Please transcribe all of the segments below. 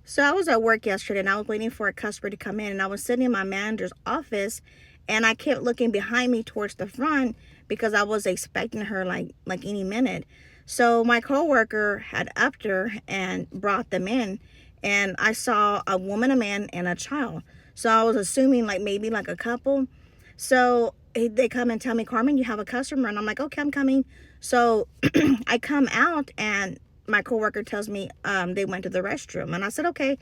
So I was at work yesterday and I was waiting for a customer to come in, and I was sitting in my manager's office and I kept looking behind me towards the front because I was expecting her like any minute. So my coworker had upped her and brought them in, and I saw a woman, a man, and a child. So I was assuming like maybe like a couple. So they come and tell me, Carmen, you have a customer, and I'm like, okay, I'm coming. So I come out and my coworker tells me they went to the restroom, and I said okay.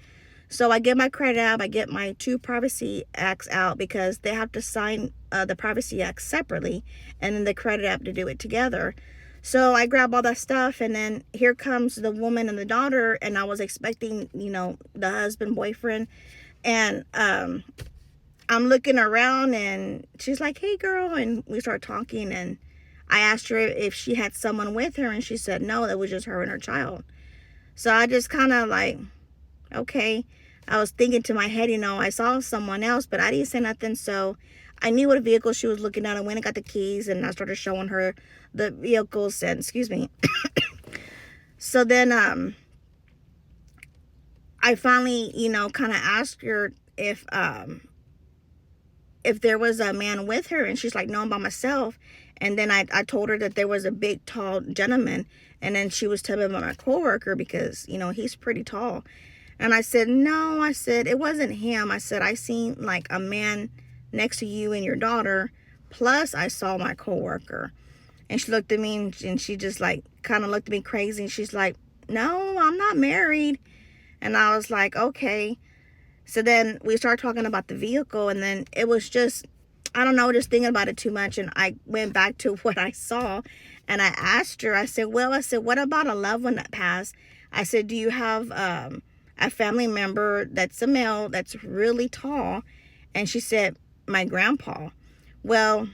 So I get my credit app, I get my two privacy acts out because they have to sign the privacy act separately, and then the credit app to do it together. So I grab all that stuff, and then here comes the woman and the daughter, and I was expecting, the husband, boyfriend, and I'm looking around, and she's like, hey girl, and we start talking, and I asked her if she had someone with her, and she said no, it was just her and her child. So I just kind of like, okay. I was thinking to my head, I saw someone else, but I didn't say nothing. So I knew what vehicle she was looking at. I went and got the keys, and I started showing her the vehicles, and excuse me. So then I finally, kind of asked her if there was a man with her, and she's like, no, I'm by myself. And then I told her that there was a big tall gentleman, and then she was telling me about my coworker because he's pretty tall. And I said, no, I said it wasn't him. I said I seen like a man next to you and your daughter, plus I saw my coworker. And she looked at me, and she just like kind of looked at me crazy, and she's like, no, I'm not married. And I was like, okay. So then we started talking about the vehicle, and then it was just, I don't know, just thinking about it too much. And I went back to what I saw, and I asked her, I said, what about a loved one that passed? I said, do you have a family member that's a male that's really tall? And she said, my grandpa. Well,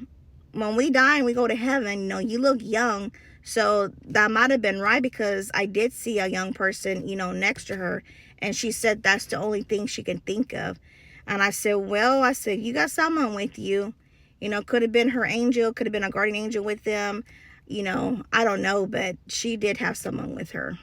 when we die and we go to heaven, you look young. So that might have been right, because I did see a young person, next to her. And she said that's the only thing she can think of. And I said, well, you got someone with you. Could have been her angel, could have been a guardian angel with them. I don't know, but she did have someone with her.